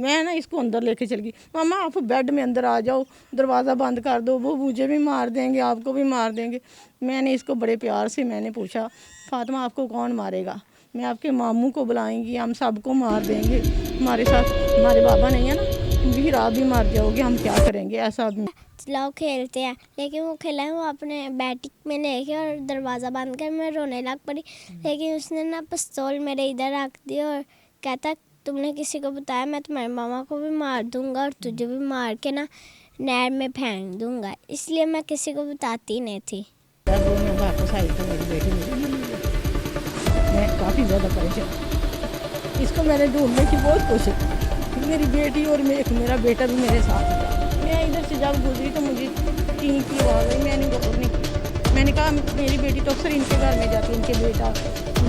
मैं ना इसको अंदर लेके चल गई, मामा आप बेड में अंदर आ जाओ, दरवाज़ा बंद कर दो, वो मुझे भी मार देंगे, आपको भी मार देंगे। मैंने इसको बड़े प्यार से मैंने पूछा, फातिमा आपको कौन मारेगा? मैं आपके मामू को बुलाएंगी, हम सबको मार देंगे, हमारे साथ हमारे बाबा नहीं है ना, फिर आप भी मार जाओगे, हम क्या करेंगे? ऐसा चलाओ खेलते हैं, लेकिन वो खेला है वो अपने बैटिक में लेके और दरवाज़ा बंद कर, मैं रोने लग पड़ी। लेकिन उसने ना पिस्तौल मेरे इधर रख दी और कहता तुमने किसी को बताया मैं तुम्हारे मामा को भी मार दूंगा और तुझे भी मार के ना नहर में फेंक दूंगा, इसलिए मैं किसी को बताती नहीं थी। मैं वापस आई तो मेरी बेटी मुझे मिली है। मैं काफ़ी ज़्यादा परेशान, इसको मैंने ढूंढने की बहुत कोशिश की, मेरी बेटी और मेरा बेटा भी मेरे साथ था। मैं इधर से जब गुजरी तो मुझे टीं की आवाज़ आई, मैंने गौर नहीं की। मैंने कहा मेरी बेटी तो अक्सर इनके घर में जाती, इनके बेटा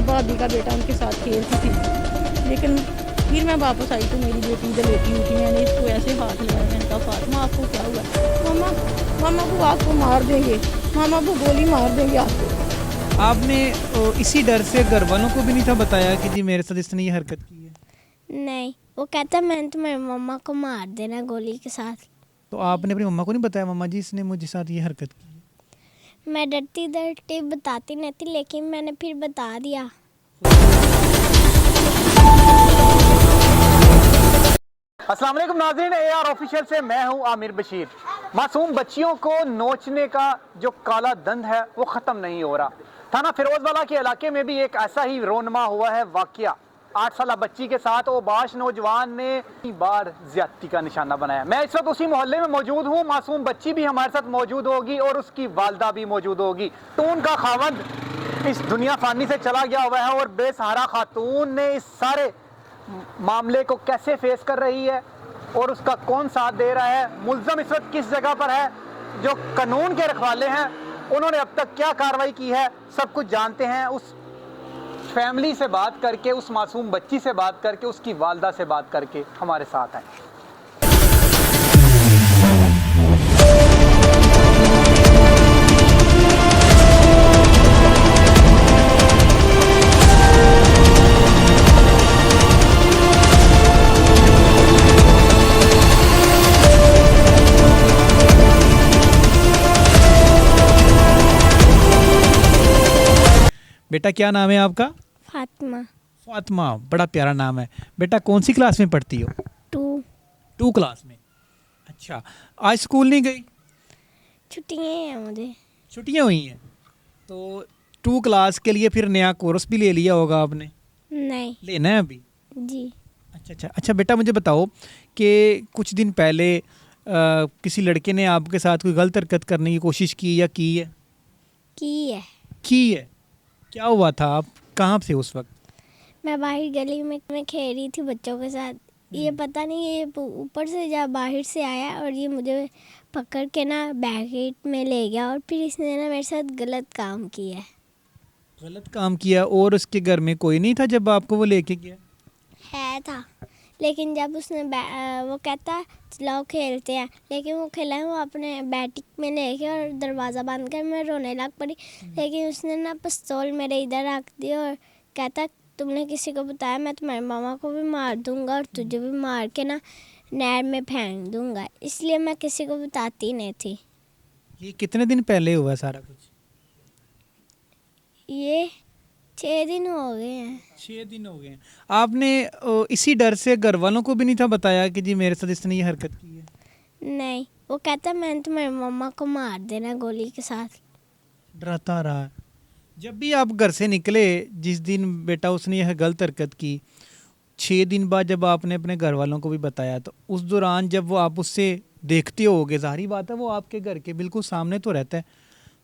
भाभी का बेटा उनके साथ खेलती थी। लेकिन फिर मैं वापस आई तो मेरी बेटी इधर लेटी हुई थी। मैंने इसको ऐसे हाथ लगाया, मैंने कहा फातिमा आपको क्या हुआ? मामा मामा को आपको मार देंगे, मामा को गोली मार देंगे आपको। आपने इसी डर से घर वालों को भी नहीं था बताया कि जी मेरे साथ इसने ये हरकत की है? नहीं, वो कहता मैंने तुम्हारे मम्मा को मार देना गोली के साथ। तो आपने अपनी मम्मा को नहीं बताया मम्मा जी इसने मुझे साथ ये हरकत की है? मैं डरती डरती बताती नहीं थी, लेकिन मैंने फिर बता दिया। अस्सलाम वालेकुम नाज़रीन, AR ऑफिशियल से मैं हूं आमिर बशीर। मासूम बच्चियों को नोचने का जो काला दंद है वो ख़त्म नहीं हो रहा। थाना फिरोजवाला के इलाके में भी एक ऐसा ही रोनमा हुआ है वाक़या। 8 साल बच्ची के साथ ओबाश नौजवान ने बार ज्यादती का निशाना बनाया। मैं इस वक्त उसी मोहल्ले में मौजूद हूँ। मासूम बच्ची भी हमारे साथ मौजूद होगी और उसकी वालदा भी मौजूद होगी। टून का खावंद इस दुनिया फानी से चला गया हुआ है और बेसहारा खातून ने इस सारे मामले को कैसे फेस कर रही है और उसका कौन साथ दे रहा है, मुल्ज़म इस वक्त किस जगह पर है, जो कानून के रखवाले हैं उन्होंने अब तक क्या कार्रवाई की है, सब कुछ जानते हैं। उस फैमिली से बात करके, उस मासूम बच्ची से बात करके, उसकी वालदा से बात करके हमारे साथ आए। बेटा क्या नाम है आपका? फातिमा। फातिमा, बड़ा प्यारा नाम है। बेटा कौन सी क्लास में पढ़ती हो? 2 क्लास में। अच्छा, आज स्कूल नहीं गई? छुट्टियाँ हैं मुझे। छुट्टियां हुई हैं तो 2 क्लास के लिए फिर नया कोर्स भी ले लिया होगा आपने? नहीं लेना है अभी? जी। अच्छा बेटा मुझे बताओ कि कुछ दिन पहले किसी लड़के ने आपके साथ कोई गलत हरकत करने की कोशिश की या की है? की है। क्या हुआ था? आप कहाँ से उस वक्त? मैं बाहर गली में खेल रही थी बच्चों के साथ। ये पता नहीं ये ऊपर से जब बाहर से आया और ये मुझे पकड़ के ना बैकेट में ले गया और फिर इसने ना मेरे साथ गलत काम किया। गलत काम किया? और उसके घर में कोई नहीं था जब आपको वो लेके गया? है था, लेकिन जब उसने वो कहता चलाओ खेलते हैं, लेकिन वो खेला है वो अपने बैटिक में लेके और दरवाज़ा बंद कर, मैं रोने लग पड़ी। लेकिन उसने ना पिस्तौल मेरे इधर रख दी और कहता तुमने किसी को बताया मैं तुम्हारे मामा को भी मार दूंगा और तुझे भी मार के ना नहर में फेंक दूंगा, इसलिए मैं किसी को बताती नहीं थी। ये कितने दिन पहले हुआ सारा कुछ? ये 6 दिन हो गए हैं। 6 दिन हो गए हैं। आपने इसी डर से घर वालों को भी नहीं था बताया कि जी मेरे साथ इसने ये हरकत की है? नहीं, वो कहता मैंने तुम्हारे मम्मा को मार देना गोली के साथ। डराता रहा। जब भी आप घर से निकले, जिस दिन बेटा उसने यह गलत हरकत की, 6 दिन बाद जब आपने अपने घर वालों को भी बताया, तो उस दौरान जब वो आप उससे देखते होगे, ज़ाहिर बात है वो आपके घर के बिल्कुल सामने तो रहता है,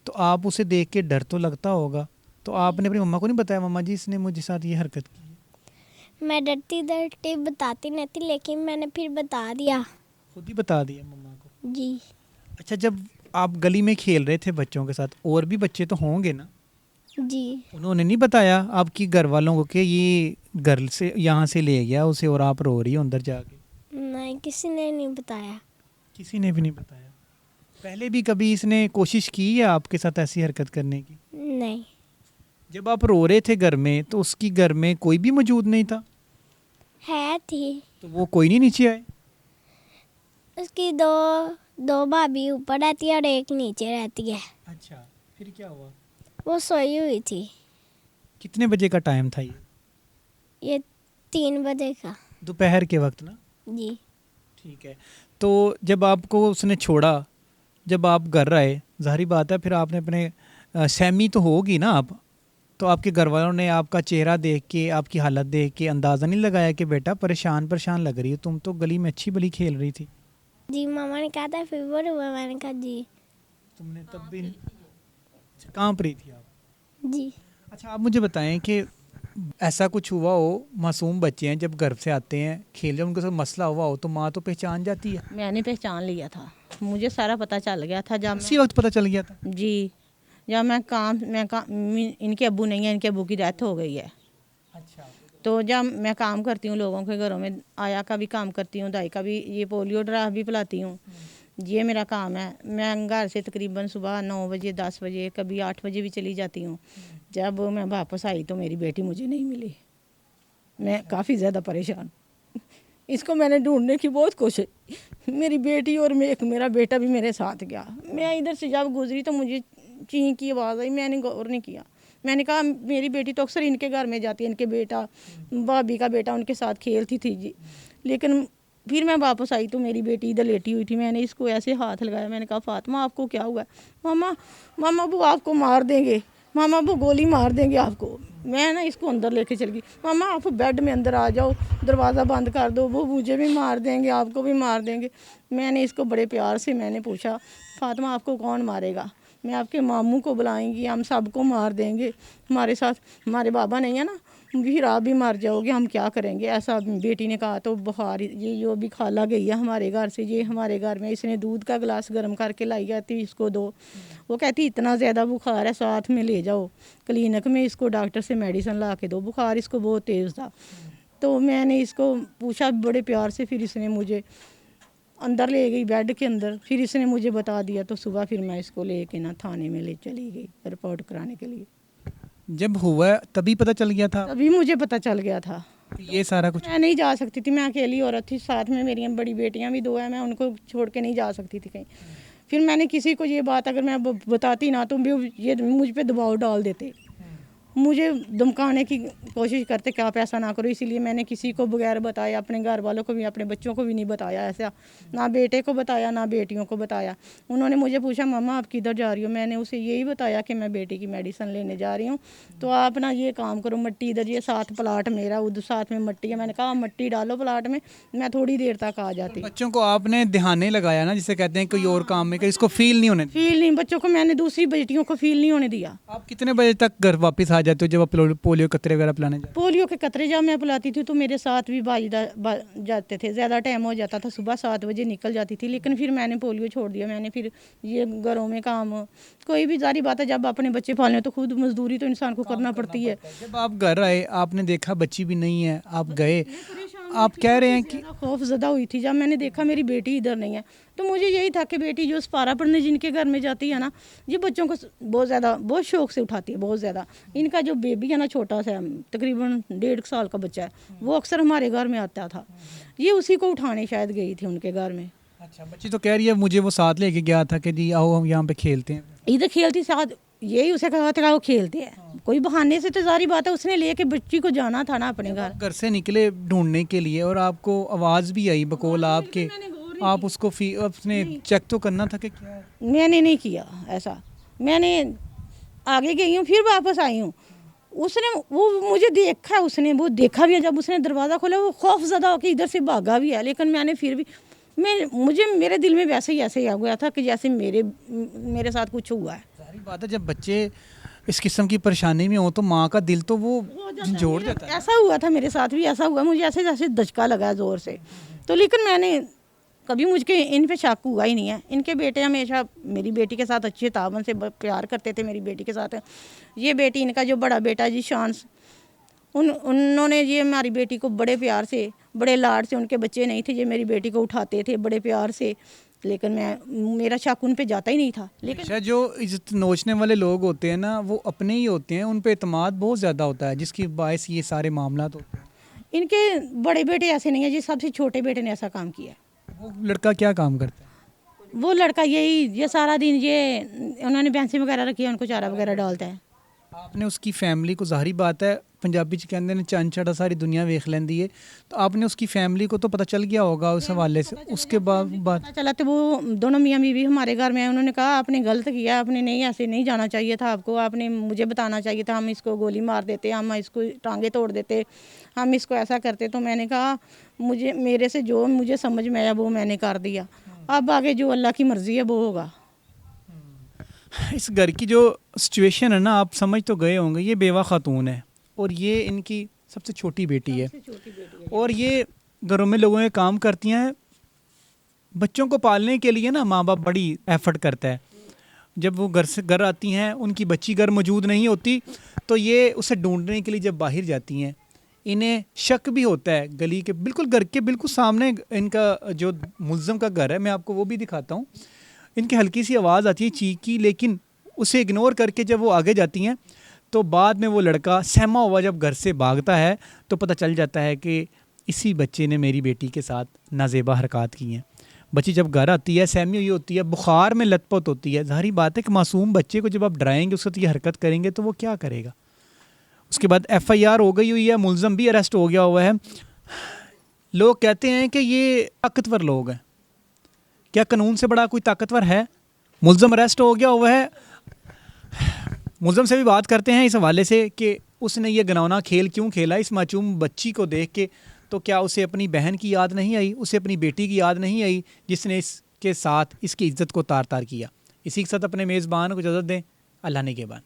तो आप उसे देख के डर तो लगता होगा। तो आपने अपनी मम्मा को नहीं बताया मम्मा जी इसने मुझे साथ ये हरकत की है? मैं डरती डरती बताती नहीं थी, लेकिन मैंने फिर बता दिया। खुद ही बता दिया मम्मा को? जी। अच्छा, जब आप गली में खेल रहे थे बच्चों के साथ, और भी बच्चे तो होंगे ना? जी। उन्होंने नहीं बताया आपकी घर वालों को कि ये घर से यहाँ से ले गया उसे और आप रो रही हो अंदर जाके? नहीं, किसी ने नहीं बताया। किसी ने भी नहीं बताया? पहले भी कभी इसने कोशिश की है आपके साथ ऐसी हरकत करने की? नहीं। जब आप रो रहे थे घर में, तो उसकी घर में कोई भी मौजूद नहीं था? है थी, तो वो कोई नहीं नीचे आए? उसकी दो दो भाभी ऊपर रहती है और एक नीचे रहती है। अच्छा, फिर क्या हुआ? वो सोई हुई थी। कितने बजे का टाइम था ये? 3 बजे का। दोपहर के वक्त ना? जी। ठीक है। तो जब आपको उसने छोड़ा, जब आप घर आए, ज़ाहिर बात है फिर आपने अपने सहमी तो होगी ना आप, तो आपके घर वालों ने आपका चेहरा देख के, आपकी हालत देख के अंदाज़ा नहीं लगाया कि बेटा परेशान परेशान लग रही है, तुम तो गली में अच्छी भली खेल रही थी? जी मामा ने कहा था फीवर हुआ, मैंने कहा जी। तुमने तब भी अच्छा, कांप रही थी आप? जी। अच्छा, आप मुझे बताएं कि ऐसा कुछ हुआ हो, मासूम बच्चे हैं जब घर से आते हैं खेल, जब उनके साथ मसला हुआ हो तो माँ तो पहचान जाती है? मैंने पहचान लिया था, मुझे सारा पता चल गया था जब इसी वक्त पता चल गया था? जी, जब इनके अब्बू नहीं है, इनके अब्बू की डेथ हो गई है। अच्छा। तो जब मैं काम करती हूँ लोगों के घरों में, आया का भी काम करती हूँ, दाई का भी, ये पोलियो ड्राफ भी पिलाती हूँ, ये मेरा काम है। मैं घर से तकरीबन सुबह 9 बजे 10 बजे कभी 8 बजे भी चली जाती हूँ। जब मैं वापस आई तो मेरी बेटी मुझे नहीं मिली, मैं काफ़ी ज़्यादा परेशान। इसको मैंने ढूंढने की बहुत कोशिश, मेरी बेटी और मेरा बेटा भी मेरे साथ गया। मैं इधर से जब गुजरी तो मुझे चीं की आवाज़ आई, मैंने गौर नहीं किया। मैंने कहा मेरी बेटी तो अक्सर इनके घर में जाती है, इनके बेटा भाभी का बेटा उनके साथ खेलती थी जी। लेकिन फिर मैं वापस आई तो मेरी बेटी इधर लेटी हुई थी। मैंने इसको ऐसे हाथ लगाया, मैंने कहा फातिमा आपको क्या हुआ? मामा मामा वो आपको मार देंगे, मामा वो गोली मार देंगे आपको। मैं ना इसको अंदर लेके चल गई, मामा आप बेड में अंदर आ जाओ, दरवाज़ा बंद कर दो, वो मुझे भी मार देंगे, आपको भी मार देंगे। मैंने इसको बड़े प्यार से मैंने पूछा, फातिमा आपको कौन मारेगा? मैं आपके मामू को बुलाएंगी, हम सबको मार देंगे, हमारे साथ हमारे बाबा नहीं है ना, फिर आप भी मर जाओगे, हम क्या करेंगे? ऐसा बेटी ने कहा। तो बुखार, ये जो भी खाला गई है हमारे घर से, ये हमारे घर में इसने दूध का गिलास गर्म करके लाई जाती, इसको दो। वो कहती इतना ज़्यादा बुखार है, साथ में ले जाओ क्लिनिक में, इसको डॉक्टर से मेडिसिन ला के दो, बुखार इसको बहुत तेज़ था। तो मैंने इसको पूछा बड़े प्यार से, फिर इसने मुझे अंदर ले गई बेड के अंदर, फिर इसने मुझे बता दिया। तो सुबह फिर मैं इसको लेके ना थाने में ले चली गई रिपोर्ट कराने के लिए। जब हुआ तभी पता चल गया था? तभी मुझे पता चल गया था। ये सारा कुछ? मैं नहीं जा सकती थी, मैं अकेली औरत थी, साथ में मेरी बड़ी बेटियां भी 2 हैं, मैं उनको छोड़ के नहीं जा सकती थी कहीं। फिर मैंने किसी को ये बात अगर मैं बताती ना तो ये मुझ पे दबाव डाल देते, मुझे धमकाने की कोशिश करते कि आप ऐसा ना करो। इसीलिए मैंने किसी को बगैर बताया, अपने घर वालों को भी, अपने बच्चों को भी नहीं बताया ऐसा, ना बेटे को बताया ना बेटियों को बताया। उन्होंने मुझे पूछा मामा आप किधर जा रही हो? मैंने उसे यही बताया कि मैं बेटी की मेडिसिन लेने जा रही हूँ, तो आप ना ये काम करो, मट्टी इधर, ये साथ प्लाट मेरा, उधर साथ में मट्टी है, मैंने कहा मट्टी डालो प्लाट में, मैं थोड़ी देर तक आ जाती। बच्चों को आपने ध्यान नहीं लगाया ना, जिसे कहते हैं कोई और काम में, कि इसको फील नहीं होने दिया? फील नहीं, बच्चों को मैंने दूसरी बेटियों को फील नहीं होने दिया। आप कितने बजे तक घर वापस आ जाते हो जब आप पोलियो कतरे वगैरह पिलाने जाते? पोलियो के कतरे जब मैं पिलाती थी तो मेरे साथ भी भाई जाते थे, ज़्यादा टाइम हो जाता था, सुबह 7 बजे निकल जाती थी। लेकिन फिर मैंने पोलियो छोड़ दिया, मैंने फिर ये घरों में काम, कोई भी जारी बात है, जब अपने बच्चे पालने तो खुद मजदूरी तो इंसान को करना पड़ती है। जब आप घर आए आपने देखा बच्ची भी नहीं है, आप गए, आप कह रहे हैं कि खौफ ज़दा हुई थी जब मैंने देखा मेरी बेटी इधर नहीं है। तो मुझे यही था कि बेटी जो सपारा पढ़ने जिनके घर में जाती है ना, ये बच्चों को बहुत शौक से उठाती है, बहुत ज़्यादा। इनका जो बेबी है ना छोटा सा, तकरीबन 1.5 साल का बच्चा है, वो अक्सर हमारे घर में आता था, ये उसी को उठाने शायद गई थी उनके घर में। अच्छा, बच्ची तो कह रही है मुझे वो साथ लेके गया था कि जी आओ हम यहाँ पे खेलते हैं। इधर खेलती साथ, यही उसे कहा था वो खेलते हैं, कोई बहाने से तो जारी बात है उसने लेके बच्ची को जाना था ना अपने घर। घर से निकले ढूंढने के लिए और आपको आवाज़ भी आई बकौल आपके, आप उसको अपने चेक तो करना था कि क्या है? मैंने नहीं किया ऐसा, मैंने आगे गई हूँ फिर वापस आई हूँ। उसने वो मुझे देखा, उसने वो देखा भी है, जब उसने दरवाज़ा खोला वो खौफ ज़दा होकर इधर से भागा भी है। लेकिन मैंने फिर भी मेरे दिल में वैसे ही ऐसे ही आ गया था कि जैसे मेरे साथ कुछ हुआ है। सारी बात है, जब बच्चे इस किस्म की परेशानी में हो तो माँ का दिल तो वो जोड़ देता है। ऐसा हुआ था मेरे साथ भी, ऐसा हुआ, मुझे ऐसे जैसे धचका लगा ज़ोर से। तो लेकिन मैंने कभी मुझे इन पे शक हुआ ही नहीं है। इनके बेटे हमेशा मेरी बेटी के साथ अच्छे तावन से प्यार करते थे, मेरी बेटी के साथ। ये बेटी इनका जो बड़ा बेटा जी शांस, उन्होंने ये हमारी बेटी को बड़े प्यार से, बड़े लाड से, उनके बच्चे नहीं थे, ये मेरी बेटी को उठाते थे बड़े प्यार से। लेकिन मेरा शक उन पे जाता ही नहीं था। लेकिन अच्छा, जो इज्जत नोचने वाले लोग होते हैं ना, वो अपने ही होते हैं, उन पे एतमाद बहुत ज़्यादा होता है, जिसकी बायस ये सारे मामला होते हैं। इनके बड़े बेटे ऐसे नहीं है जी, सबसे छोटे बेटे ने ऐसा काम किया है। वो लड़का क्या काम करता है? वो लड़का यही ये सारा दिन ये उन्होंने भैंसी वगैरह रखी है, उनको चारा वगैरह डालता है। आपने उसकी फैमिली को, ज़ाहिर बात है पंजाबी च कहते हैं चंद चढ़ा सारी दुनिया वेख लेंदी है, तो आपने उसकी फैमिली को तो पता चल गया होगा उस हवाले से। उसके बाद पता चला तो वो दोनों मियाँ बीवी हमारे घर में है, उन्होंने कहा आपने गलत किया, आपने नहीं ऐसे नहीं जाना चाहिए था, आपको आपने मुझे बताना चाहिए था, हम इसको गोली मार देते, हम इसको टांगे तोड़ देते, हम इसको ऐसा करते। तो मैंने कहा मुझे मेरे से जो मुझे समझ में आया वो मैंने कर दिया, अब आगे जो अल्लाह की मर्ज़ी है वो होगा। इस घर की जो सिचुएशन है ना, आप समझ तो गए होंगे, ये बेवा खातून है और ये इनकी सबसे छोटी बेटी है और ये घरों में लोगों के काम करती हैं। बच्चों को पालने के लिए ना माँ बाप बड़ी एफर्ट करता है। जब वो घर आती हैं, उनकी बच्ची घर मौजूद नहीं होती, तो ये उसे ढूंढने के लिए जब बाहर जाती हैं, इन्हें शक भी होता है। गली के बिल्कुल घर के बिल्कुल सामने इनका जो मुल्ज़म का घर है, मैं आपको वो भी दिखाता हूँ। इनकी हल्की सी आवाज़ आती है चीख की, लेकिन उसे इग्नोर करके जब वो आगे जाती हैं तो बाद में वो लड़का सहमा हुआ जब घर से भागता है तो पता चल जाता है कि इसी बच्चे ने मेरी बेटी के साथ नाजेबा हरकत की हैं। बच्ची जब घर आती है सहमी हुई होती है, बुखार में लथपथ होती है। ज़ाहिर बात है कि मासूम बच्चे को जब आप डराएंगे, उसके साथ ये हरकत करेंगे तो वो क्या करेगा। उसके बाद FIR हो गई हुई है, मुल्ज़म भी अरेस्ट हो गया हुआ है। लोग कहते हैं कि ये ताकतवर लोग हैं। क्या कानून से बड़ा कोई ताकतवर है? मुल्ज़म अरेस्ट हो गया हुआ है। मुल्ज़म से भी बात करते हैं इस हवाले से कि उसने ये घिनौना खेल क्यों खेला इस मासूम बच्ची को देख के। तो क्या उसे अपनी बहन की याद नहीं आई, उसे अपनी बेटी की याद नहीं आई जिसने इसके साथ इसकी इज़्ज़त को तार तार किया। इसी के साथ अपने मेज़बान को इजाज़त दें। अल्लाह ने के बाद।